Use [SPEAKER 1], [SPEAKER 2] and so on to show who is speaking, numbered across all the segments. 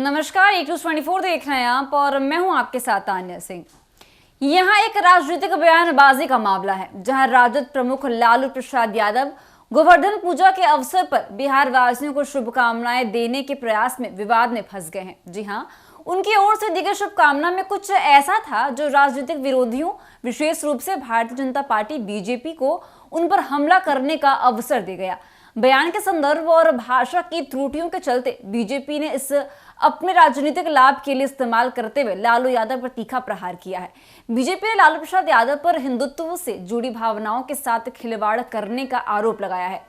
[SPEAKER 1] नमस्कार, एक न्यूज़ 24 देख रहे हैं आप और मैं हूं आपके साथ तान्या सिंह। यहां एक राजनीतिक बयानबाजी का मामला है जहां राजद प्रमुख लालू प्रसाद यादव गोवर्धन पूजा के अवसर पर बिहार वासियों को शुभकामनाएं देने के प्रयास में विवाद में फंस गए हैं। जी हां, उनकी ओर से दी गई शुभकामना में कुछ ऐसा था जो राजनीतिक विरोधियों, विशेष रूप से भारतीय जनता पार्टी बीजेपी को उन पर हमला करने का अवसर दे गया। बयान के संदर्भ और भाषा की त्रुटियों के चलते बीजेपी ने इस अपने राजनीतिक लाभ के लिए इस्तेमाल करते हुए लालू यादव पर तीखा प्रहार किया है। बीजेपी ने लालू प्रसाद यादव पर हिंदुत्व से जुड़ी भावनाओं के साथ खिलवाड़ करने का आरोप लगाया है।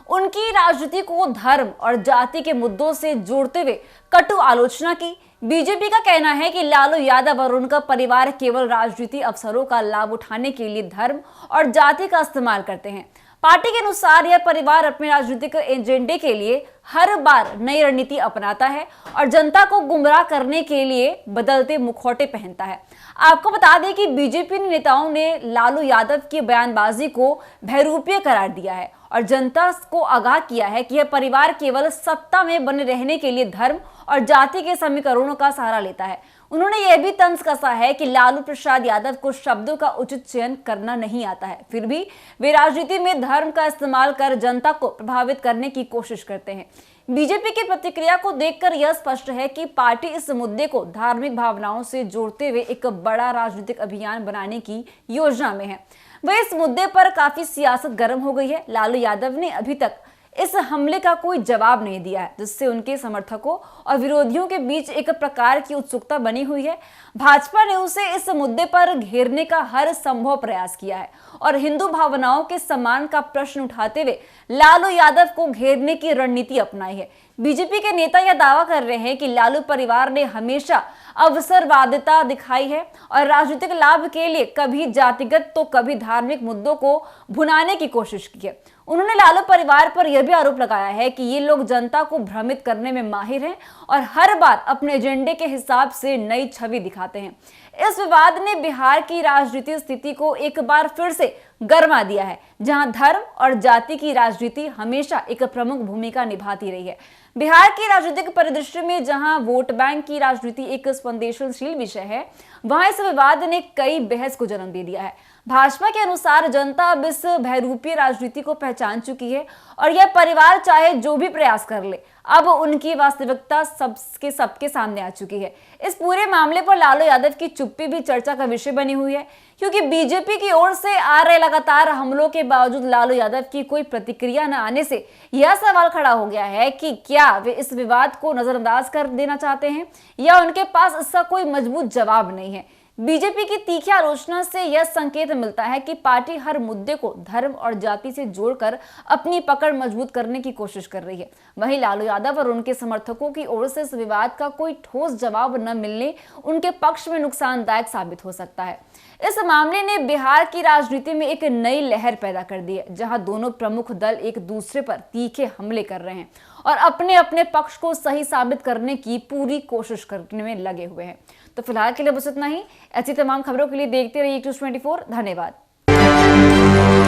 [SPEAKER 1] उनकी राजनीति को धर्म और जाति के मुद्दों से जोड़ते हुए कटु आलोचना की। बीजेपी का कहना है कि लालू यादव और उनका परिवार केवल राजनीति अवसरों का लाभ उठाने के लिए धर्म और जाति का इस्तेमाल करते हैं। पार्टी के अनुसार यह परिवार अपने राजनीतिक एजेंडे के लिए हर बार नई रणनीति अपनाता है और जनता को गुमराह करने के लिए बदलते मुखौटे पहनता है। आपको बता दें कि बीजेपी नेताओं ने लालू यादव की बयानबाजी को बहरूपीय करार दिया है और जनता को आगाह किया है कि यह परिवार केवल सत्ता में बने रहने के लिए धर्म और जाति के समीकरणों का सहारा लेता है। उन्होंने यह भी तंज कसा है कि लालू प्रसाद यादव को शब्दों का उचित चयन करना नहीं आता है, फिर भी वे राजनीति में धर्म का इस्तेमाल कर जनता को प्रभावित करने की कोशिश करते हैं। बीजेपी की प्रतिक्रिया को देखकर यह स्पष्ट है कि पार्टी इस मुद्दे को धार्मिक भावनाओं से जोड़ते हुए एक बड़ा राजनीतिक अभियान बनाने की योजना में है। वह इस मुद्दे पर काफी सियासत गर्म हो गई है। लालू यादव ने अभी तक इस हमले का कोई जवाब नहीं दिया है, जिससे उनके समर्थकों और विरोधियों के बीच एक प्रकार की उत्सुकता बनी हुई है। भाजपा ने उसे इस मुद्दे पर घेरने का हर संभव प्रयास किया है और हिंदू भावनाओं के सम्मान का प्रश्न उठाते हुए लालू यादव को घेरने की रणनीति अपनाई है। बीजेपी के नेता यह दावा कर रहे हैं कि लालू परिवार ने हमेशा अवसरवादिता दिखाई है और राजनीतिक लाभ के लिए कभी जातिगत तो कभी धार्मिक मुद्दों को भुनाने की कोशिश की है। उन्होंने लालू परिवार पर यह भी आरोप लगाया है कि ये लोग जनता को भ्रमित करने में माहिर हैं और हर बार अपने एजेंडे के हिसाब से नई छवि दिखाते हैं। इस विवाद ने बिहार की राजनीतिक स्थिति को एक बार फिर से गरमा दिया है, जहां धर्म और जाति की राजनीति हमेशा एक प्रमुख भूमिका निभाती रही है। बिहार के राजनीतिक परिदृश्य में जहां वोट बैंक की राजनीति एक संवेदनशील विषय है, वहां इस विवाद ने कई बहस को जन्म दे दिया है। भाजपा के अनुसार जनता अब इस बहरूपीय राजनीति को पहचान चुकी है और यह परिवार चाहे जो भी प्रयास कर ले, अब उनकी वास्तविकता सबके सामने आ चुकी है। इस पूरे मामले पर लालू यादव की चुप्पी भी चर्चा का विषय बनी हुई है, क्योंकि बीजेपी की ओर से आ रहे लगातार हमलों के बावजूद लालू यादव की कोई प्रतिक्रिया न आने से यह सवाल खड़ा हो गया है कि क्या वे इस विवाद को नजरअंदाज कर देना चाहते हैं या उनके पास इसका कोई मजबूत जवाब नहीं है। बीजेपी की तीखी आलोचना से यह संकेत मिलता है कि पार्टी हर मुद्दे को धर्म और जाति से जोड़कर अपनी पकड़ मजबूत करने की कोशिश कर रही है। वहीं लालू यादव और उनके समर्थकों की ओर से इस विवाद का कोई ठोस जवाब न मिलने उनके पक्ष में नुकसानदायक साबित हो सकता है। इस मामले ने बिहार की राजनीति में एक नई लहर पैदा कर दी है, जहां दोनों प्रमुख दल एक दूसरे पर तीखे हमले कर रहे हैं और अपने अपने पक्ष को सही साबित करने की पूरी कोशिश करने में लगे हुए हैं। तो फिलहाल के लिए बस इतना ही। ऐसी तमाम खबरों के लिए देखते रहिए न्यूज़ 24। धन्यवाद।